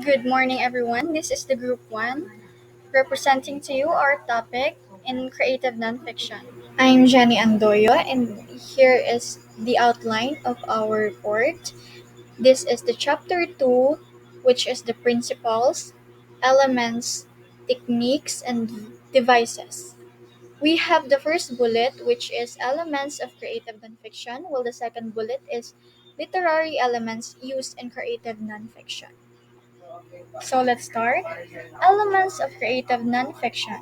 Good morning, everyone. This is the Group 1 representing to you our topic in creative nonfiction. I'm Jenny Andoyo, and here is the outline of our report. This is the chapter 2, which is the principles, elements, techniques, and devices. We have the first bullet, which is elements of creative nonfiction, while the second bullet is literary elements used in creative nonfiction. So let's start. Elements of creative nonfiction.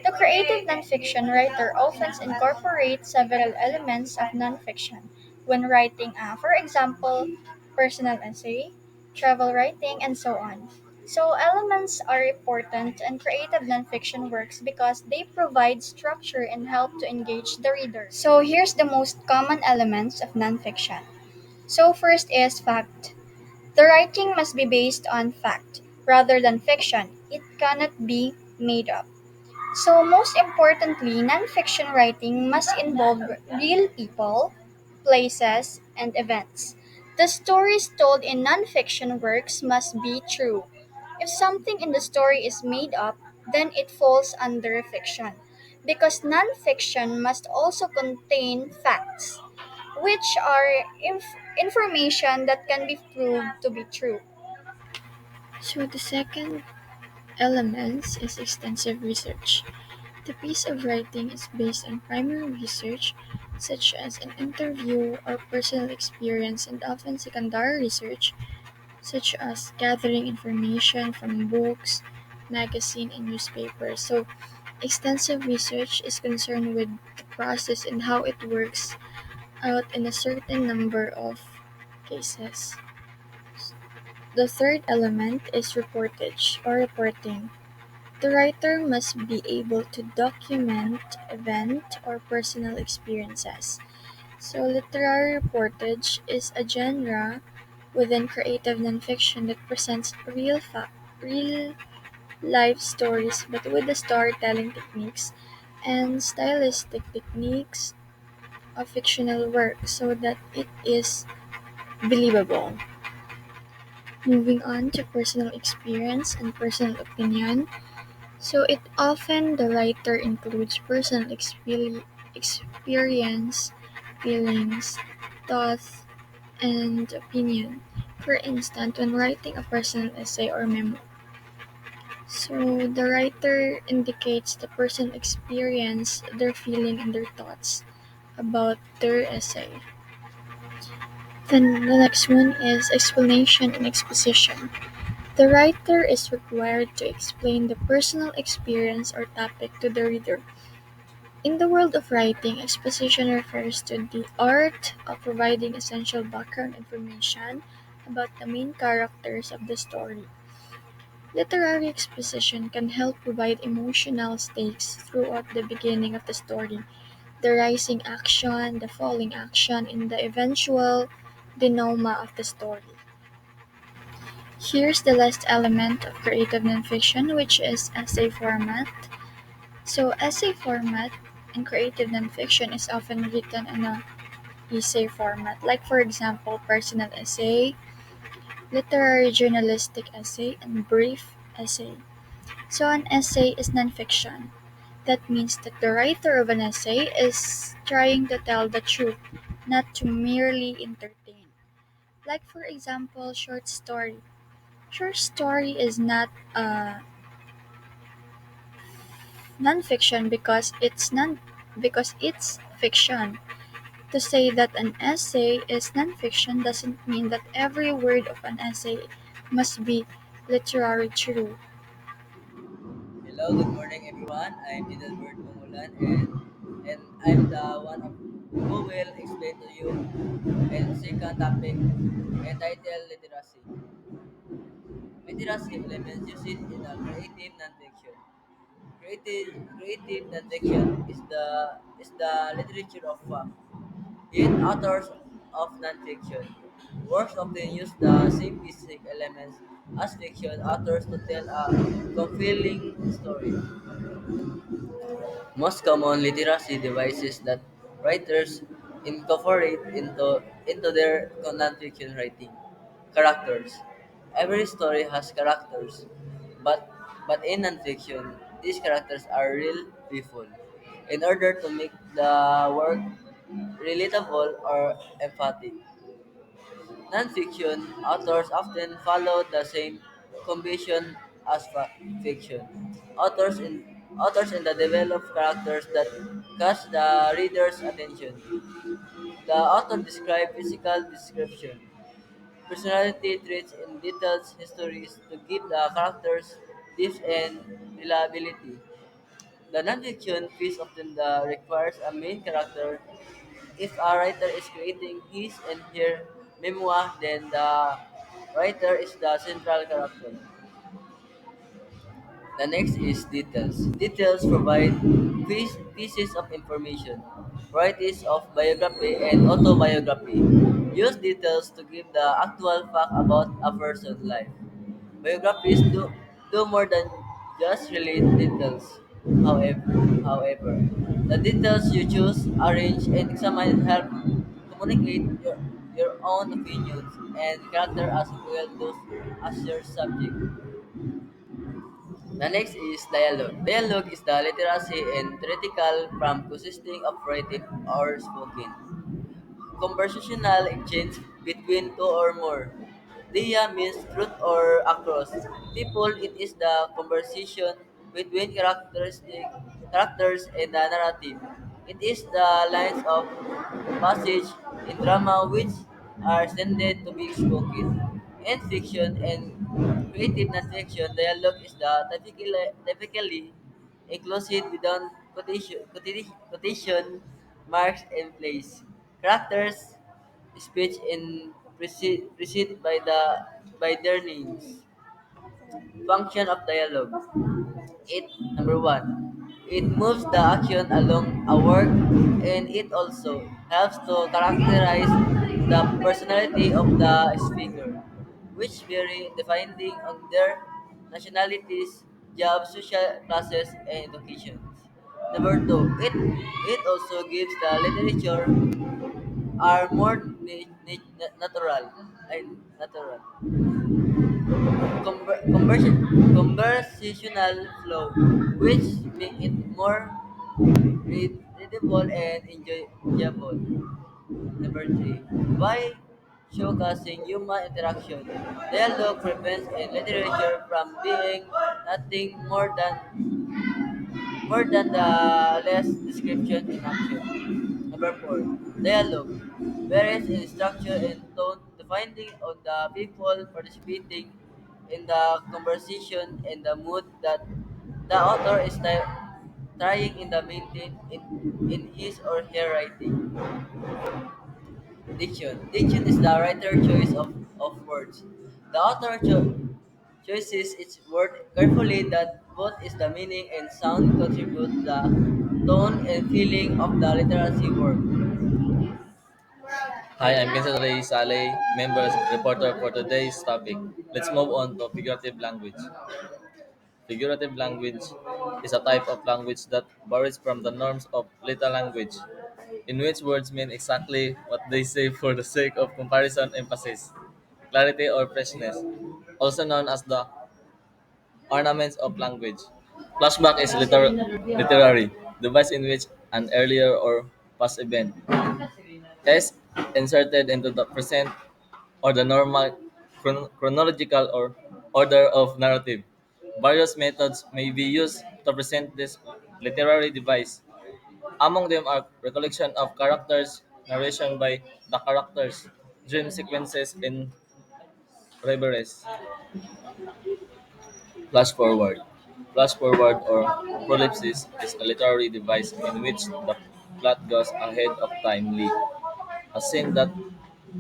The creative nonfiction writer often incorporates several elements of nonfiction when writing, for example, personal essay, travel writing, and so on. So, elements are important in creative nonfiction works because they provide structure and help to engage the reader. So, here's the most common elements of nonfiction. So, first is fact. The writing must be based on fact rather than fiction. It cannot be made up. So, most importantly, nonfiction writing must involve real people, places, and events. The stories told in nonfiction works must be true. If something in the story is made up, then it falls under fiction, because nonfiction must also contain facts, which are information that can be proved to be true. So the second element is extensive research. The piece of writing is based on primary research, such as an interview or personal experience, and often secondary research, such as gathering information from books, magazine, and newspapers. So extensive research is concerned with the process and how it works out in a certain number of cases. The third element is reportage or reporting. The writer must be able to document event or personal experiences. So literary reportage is a genre within creative nonfiction that presents real life stories but with the storytelling techniques and stylistic techniques of fictional work so that it is believable. Moving on to personal experience and personal opinion. So it often the writer includes personal experience, feelings, thoughts, and opinion. For instance, when writing a personal essay or memo. So the writer indicates the person experience, their feeling, and their thoughts about their essay. Then the next one is explanation and exposition. The writer is required to explain the personal experience or topic to the reader. In the world of writing, exposition refers to the art of providing essential background information about the main characters of the story. Literary exposition can help provide emotional stakes throughout the beginning of the story, the rising action, the falling action, and the eventual denouement of the story. Here's the last element of creative nonfiction, which is essay format. So, essay format in creative nonfiction is often written in a essay format, like for example, personal essay, literary journalistic essay, and brief essay. So, an essay is nonfiction. That means that the writer of an essay is trying to tell the truth, not to merely entertain. Like for example, short story. Short story is not nonfiction because it's fiction. To say that an essay is nonfiction doesn't mean that every word of an essay must be literary true. Hello, good morning everyone. I'm Middleburg Pangulan and I'm the one of who will explain to you and second topic entitled literacy. Literacy elements used in a creative nonfiction. Creative nonfiction is the literature of fact. Yet authors of nonfiction works often use the same basic elements as fiction authors to tell a compelling story. Most common literacy devices that writers incorporate into their nonfiction writing: characters. Every story has characters, but in nonfiction, these characters are real people. In order to make the work relatable or empathic, nonfiction authors often follow the same convention as fiction. Authors in the develop characters that catch the reader's attention. The author describes physical description, personality traits, and details histories to give the characters depth and reliability. The nonfiction piece often requires a main character. If a writer is creating his and her memoir, then the writer is the central character. The next is details. Details provide pieces of information, varieties of biography and autobiography. Use details to give the actual fact about a person's life. Biographies do more than just relate details. However, the details you choose, arrange, and examine help communicate your own opinions and character as well those as your subject. The next is dialogue. Dialogue is the literacy and theoretical from consisting of written or spoken. Conversational exchange between two or more. Dia means truth or across. People, it is the conversation between characters and the narrative. It is the lines of passage in drama which are intended to be spoken. In fiction and creative nonfiction, dialogue is the typically inclusive without quotation marks and place. Characters speech in preceded by their names. Function of dialogue. It number one. It moves the action along a work and it also helps to characterize the personality of the speaker, which vary depending on their nationalities, jobs, social classes, and educations. Number two, it also gives the literature are more natural and natural conversational flow, which make it more readable and enjoyable. Number three, by showcasing human interaction, dialogue prevents in literature from being nothing more than the less description in action. Number four, dialogue varies in structure and tone depending on the people participating in the conversation and the mood that the author is trying in the maintain in his or her writing. Diction. Diction is the writer choice of words. The author chooses its word carefully that both is the meaning and sound contribute the tone and feeling of the literacy work. Hi, I'm Vincent Ray Saleh, member reporter for today's topic. Let's move on to figurative language. Figurative language is a type of language that varies from the norms of literal language, in which words mean exactly what they say for the sake of comparison, emphasis, clarity, or freshness, also known as the ornaments of language. Flashback is literary device in which an earlier or past event is inserted into the present or the normal chronological or order of narrative. Various methods may be used to present this literary device. Among them are recollection of characters, narration by the characters, dream sequences in reveries, flash forward. Flash forward or prolipsis is a literary device in which the plot goes ahead of timely. A scene that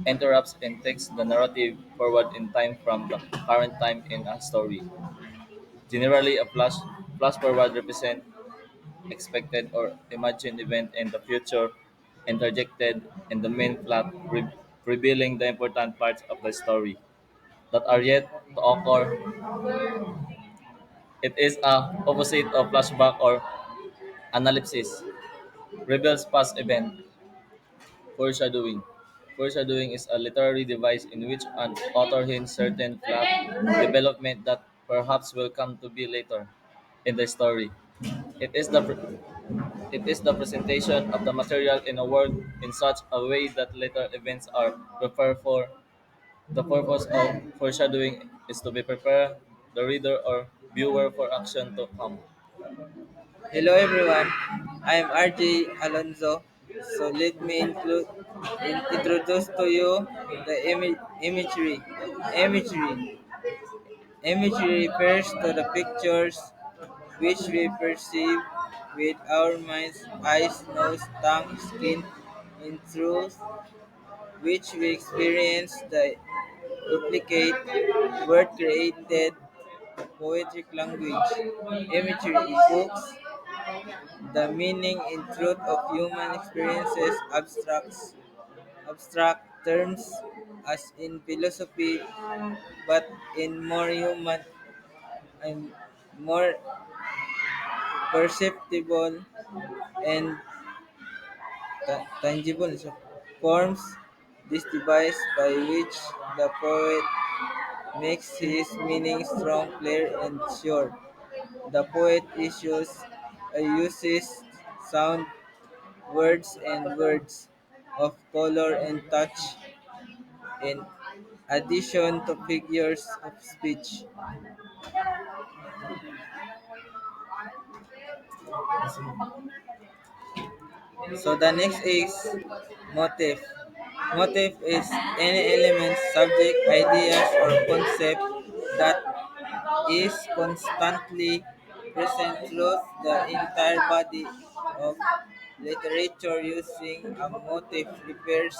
interrupts and takes the narrative forward in time from the current time in a story. Generally, a flash forward represents expected or imagined event in the future, interjected in the main plot, revealing the important parts of the story that are yet to occur. It is a opposite of flashback or analysis. Reveals past event, foreshadowing. Foreshadowing is a literary device in which an author hints certain plot development that perhaps will come to be later in the story. It is the it is the presentation of the material in a work in such a way that later events are prepared for. The purpose of foreshadowing is to be prepare the reader or viewer for action to come. Hello everyone, I am RJ Alonso. So let me introduce to you the imagery. Imagery. Imagery refers to the pictures which we perceive with our minds, eyes, nose, tongue, skin, in truth, which we experience the duplicate word created poetic language. Imagery in books, the meaning and truth of human experiences abstract terms as in philosophy, but in more human and more perceptible and tangible forms. This device by which the poet makes his meaning strong, clear, and sure. The poet uses sound, words of color and touch in addition to figures of speech. So the next is motif. Motif is any element, subject, ideas, or concept that is constantly present throughout the entire body of literature. Using a motif refers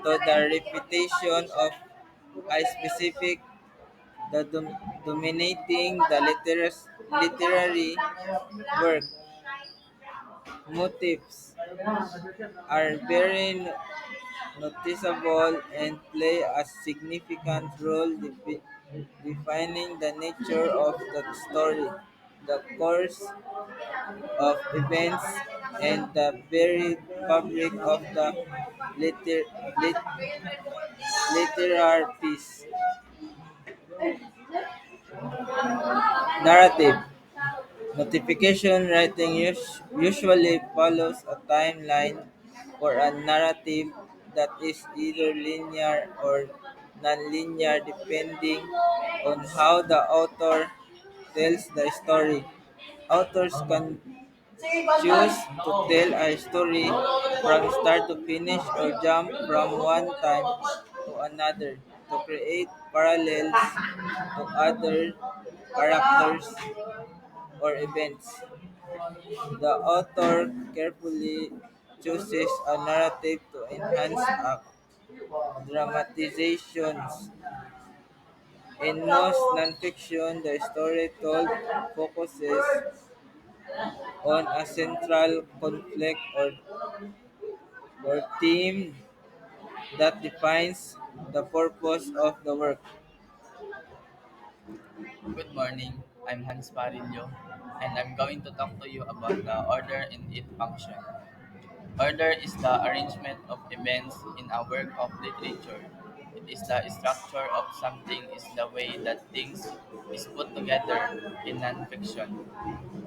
to the repetition of a specific the dominating the literary work. Motifs are very noticeable and play a significant role defining the nature of the story, the course of events, and the very fabric of the liter- lit- literary piece. Narrative. Notification writing usually follows a timeline for a narrative that is either linear or nonlinear depending on how the author tells the story. Authors can choose to tell a story from start to finish or jump from one time to another to create parallels to other characters or events. The author carefully chooses a narrative to enhance dramatizations. In most nonfiction, the story told focuses on a central conflict or theme that defines the purpose of the work. Good morning. I'm Hans Parillo, and I'm going to talk to you about the order in its function. Order is the arrangement of events in a work of literature. It is the structure of something, is the way that things is put together in nonfiction.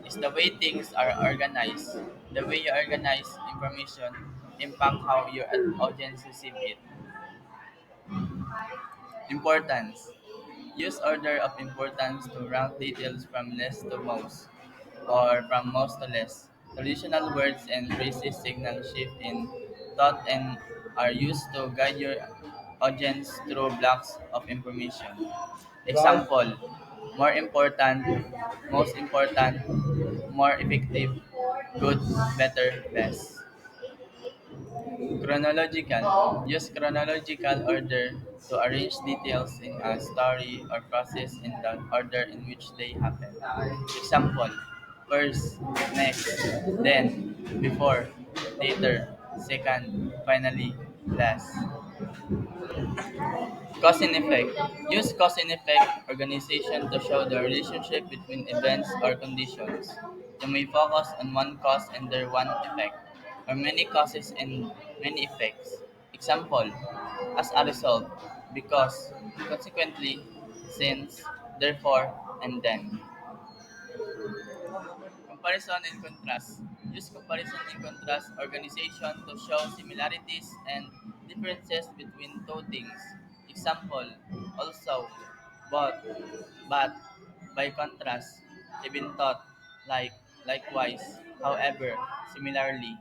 It's the way things are organized. The way you organize information impact how your audience receive it. Importance. Use order of importance to rank details from less to most, or from most to less. Traditional words and phrases signal shift in thought and are used to guide your audience through blocks of information. Example: more important, most important, more effective, good, better, best. Chronological. Use chronological order to arrange details in a story or process in the order in which they happen. Example: first, next, then, before, later, second, finally, last. Cause and effect. Use cause and effect organization to show the relationship between events or conditions. You may focus on one cause and their one effect, or many causes and many effects. Example, as a result, because, consequently, since, therefore, and then. Comparison and contrast. Use comparison and contrast organization to show similarities and differences between two things. Example, also, but, but, by contrast, even thought, like, likewise, however, similarly.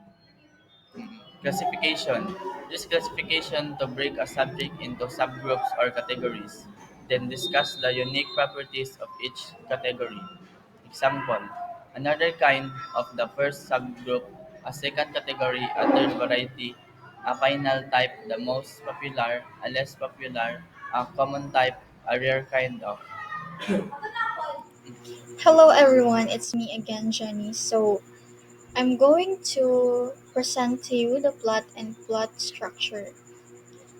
Classification. Use classification to break a subject into subgroups or categories. Then discuss the unique properties of each category. Example, another kind of the first subgroup, a second category, a third variety, a final type, the most popular, a less popular, a common type, a rare kind of. Hello everyone, it's me again, Jenny. So, I'm going to present to you the plot and plot structure.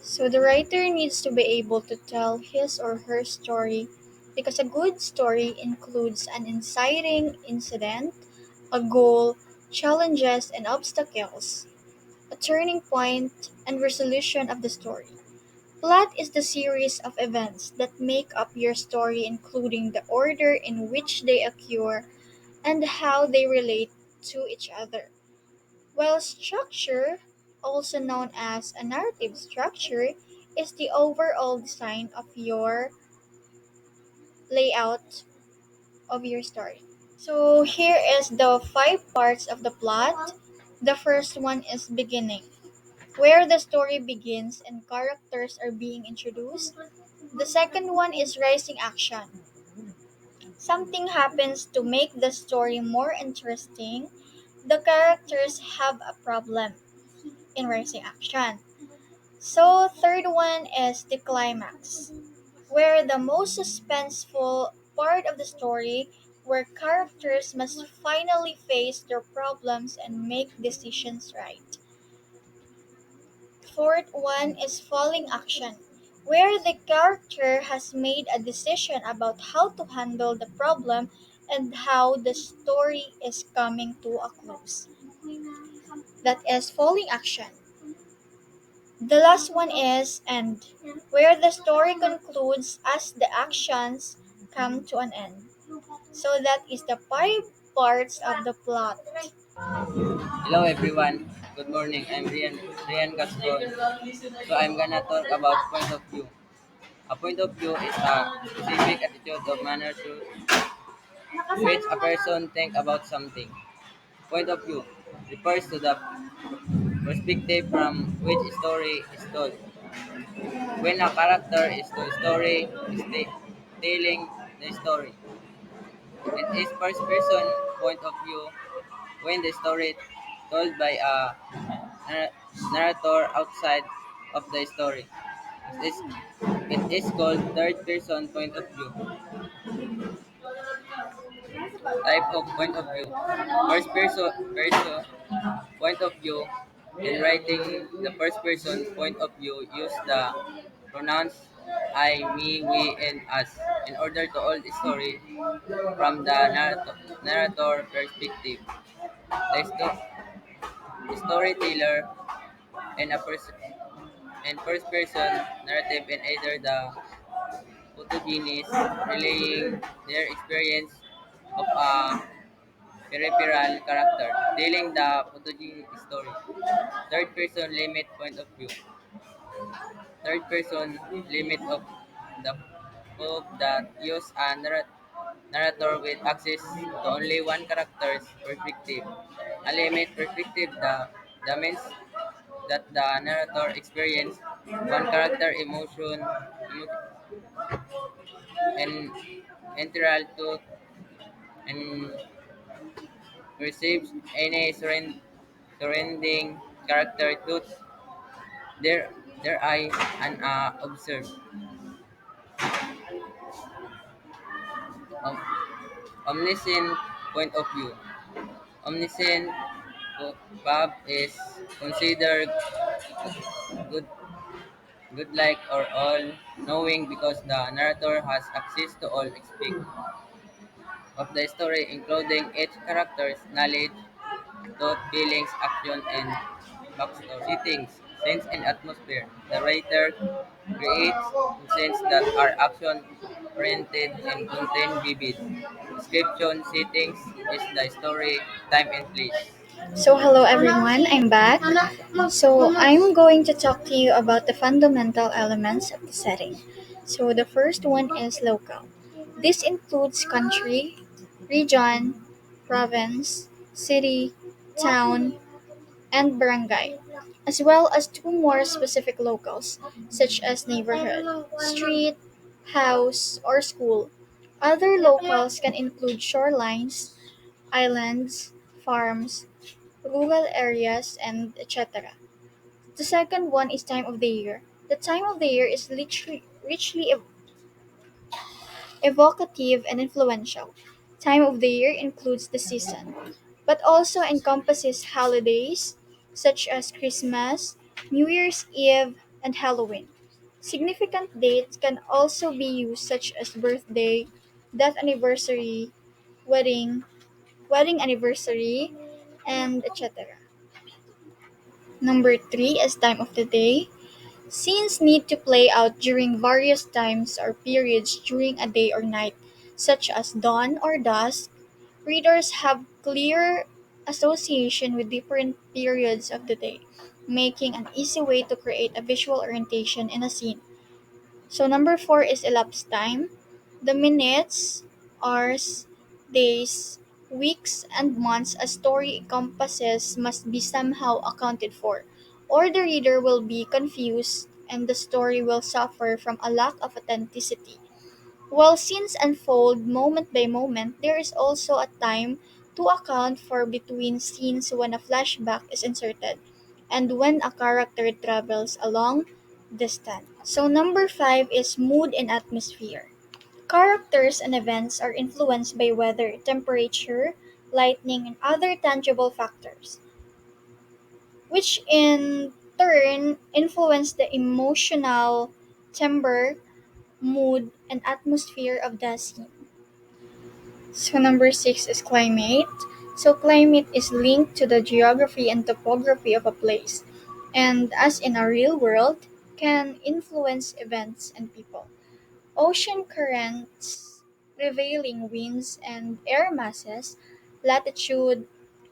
So, the writer needs to be able to tell his or her story because a good story includes an inciting incident, a goal, challenges and obstacles, a turning point, and resolution of the story. Plot is the series of events that make up your story, including the order in which they occur and how they relate to each other. While structure, also known as a narrative structure, is the overall design of your layout of your story. So here is the five parts of the plot. The first one is beginning, where the story begins and characters are being introduced. The second one is rising action. Something happens to make the story more interesting. The characters have a problem in rising action. So, third one is the climax, where the most suspenseful part of the story, where characters must finally face their problems and make decisions right. Fourth one is falling action, where the character has made a decision about how to handle the problem and how the story is coming to a close. That is falling action. The last one is end, where the story concludes as the actions come to an end. So that is the five parts of the plot. Hello everyone. Good morning. I'm Rian Gascon. So I'm gonna talk about point of view. A point of view is a specific attitude of manner to which a person think about something. Point of view refers to the perspective from which a story is told. When a character is to a story is telling the story. It is first person point of view when the story told by a nar- narrator outside of the story. It is, it is called third person point of view. Type of point of view. First person point of view. In writing the first person point of view, use the pronouns I, me, we, and us in order to hold the story from the narrator perspective. The storyteller and a person and first person narrative in either the protagonist relaying their experience of a peripheral character, telling the protagonist story. Third person limit point of view. Third person limit of the proof that use a narrator with access to only one character's perspective. A limit perspective the means that the narrator experience one character and integral to and perceives any surrounding character to their their eye and observe. Om- Omniscient point of view. Omniscient Bob is considered good good like or all knowing because the narrator has access to all aspects of the story including each character's knowledge, thought, feelings, action, and backstory settings. Scenes and atmosphere. The writer creates scenes that are action-oriented and contain vivid description. Settings is the story, time, and place. So, hello everyone, I'm back. So, I'm going to talk to you about the fundamental elements of the setting. So, the first one is local. This includes country, region, province, city, town, and barangay, as well as two more specific locals, such as neighborhood, street, house, or school. Other locals can include shorelines, islands, farms, rural areas, and etc. The second one is time of the year. The time of the year is literally richly evocative and influential. Time of the year includes the season, but also encompasses holidays such as Christmas, New Year's Eve, and Halloween. Significant dates can also be used such as birthday, death anniversary, wedding, wedding anniversary, and etc. Number 3 is time of the day. Scenes need to play out during various times or periods during a day or night, such as dawn or dusk. Readers have clear association with different periods of the day, making an easy way to create a visual orientation in a scene. So number 4 is elapsed time. The minutes, hours, days, weeks, and months a story encompasses must be somehow accounted for, or the reader will be confused and the story will suffer from a lack of authenticity. While scenes unfold moment by moment, there is also a time to account for between scenes when a flashback is inserted and when a character travels along distance. So, number 5 is mood and atmosphere. Characters and events are influenced by weather, temperature, lighting, and other tangible factors, which in turn influence the emotional timbre, mood, and atmosphere of the scene. So number 6 is climate. So climate is linked to the geography and topography of a place, and as in a real world, can influence events and people. Ocean currents, prevailing winds and air masses, latitude,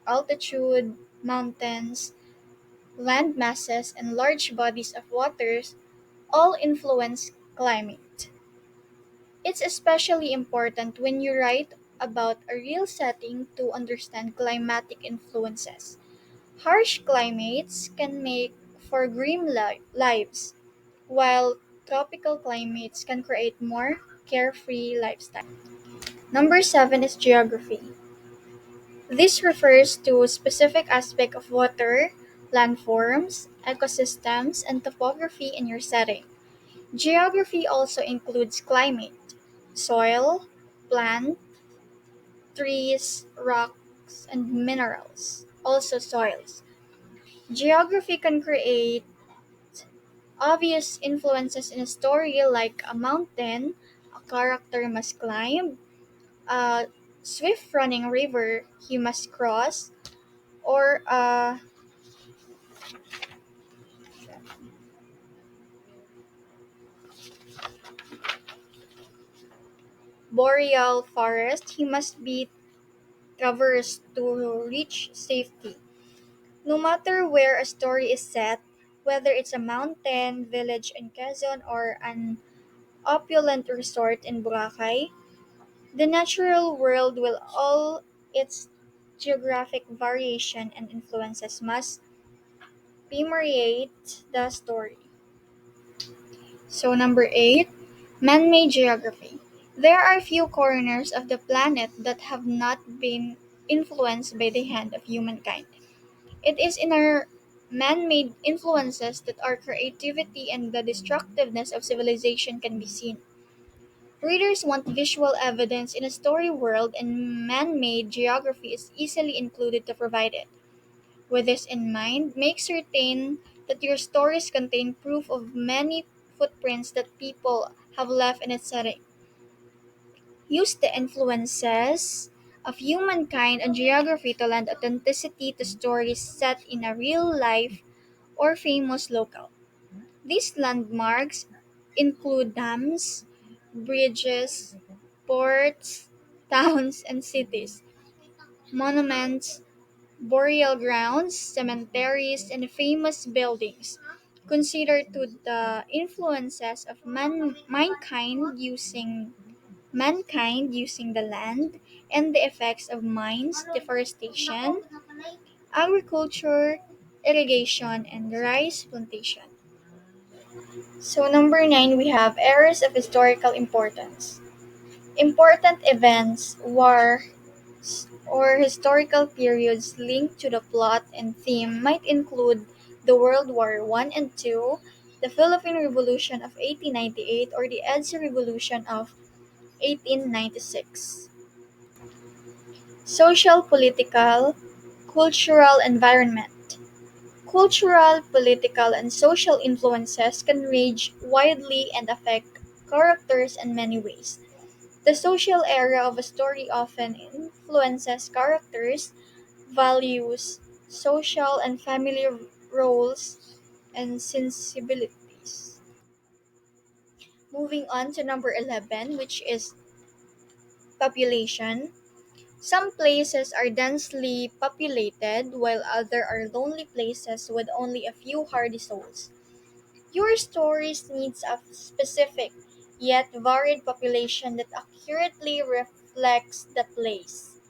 altitude, mountains, land masses, and large bodies of waters all influence climate. It's especially important when you write about a real setting to understand climatic influences. Harsh climates can make for grim lives, while tropical climates can create more carefree lifestyle. Number 7 is geography. This refers to a specific aspect of water, landforms, ecosystems, and topography in your setting. Geography also includes climate, soil, plant, trees, rocks, and minerals, also soils. Geography can create obvious influences in a story like a mountain a character must climb, a swift running river he must cross, or a boreal forest he must be traversed to reach safety. No matter where a story is set, whether it's a mountain village in Quezon or an opulent resort in Boracay, the natural world with all its geographic variation and influences must permeate the story. So number 8, man-made geography. There are few corners of the planet that have not been influenced by the hand of humankind. It is in our man-made influences that our creativity and the destructiveness of civilization can be seen. Readers want visual evidence in a story world, and man-made geography is easily included to provide it. With this in mind, make certain that your stories contain proof of many footprints that people have left in its setting. Use the influences of humankind and geography to lend authenticity to stories set in a real life or famous local. These landmarks include dams, bridges, ports, towns, and cities, monuments, burial grounds, cemeteries, and famous buildings considered to the influences of mankind using the land and the effects of mines, deforestation, agriculture, irrigation, and rice plantation. So number 9 we have eras of historical importance. Important events, war, or historical periods linked to the plot and theme might include the World War One and Two, the Philippine Revolution of 1898, or the EDSA Revolution of 1896. Social, political, cultural environment. Cultural, political, and social influences can range widely and affect characters in many ways. The social area of a story often influences characters, values, social and family roles, and sensibilities. Moving on to number 11, which is population. Some places are densely populated, while others are lonely places with only a few hardy souls. Your stories needs a specific, yet varied population that accurately reflects the place,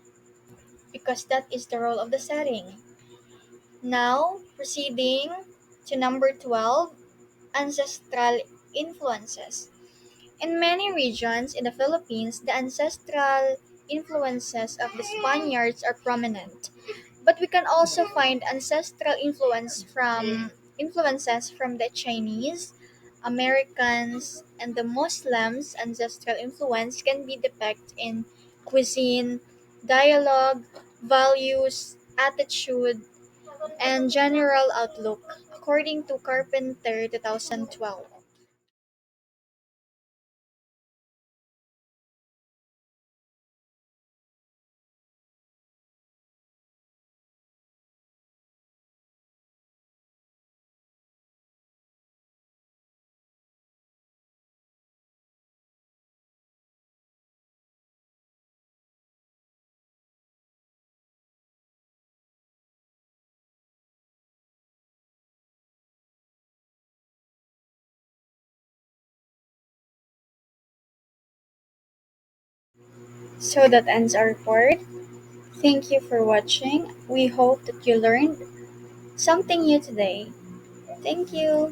because that is the role of the setting. Now, proceeding to number 12, ancestral influences. In many regions in the Philippines, the ancestral influences of the Spaniards are prominent, but we can also find ancestral influences from the Chinese, Americans, and the Muslims. Ancestral influence can be depicted in cuisine, dialogue, values, attitude, and general outlook, according to Carpenter 2012. So that ends our report. Thank you for watching. We hope that you learned something new today. Thank you.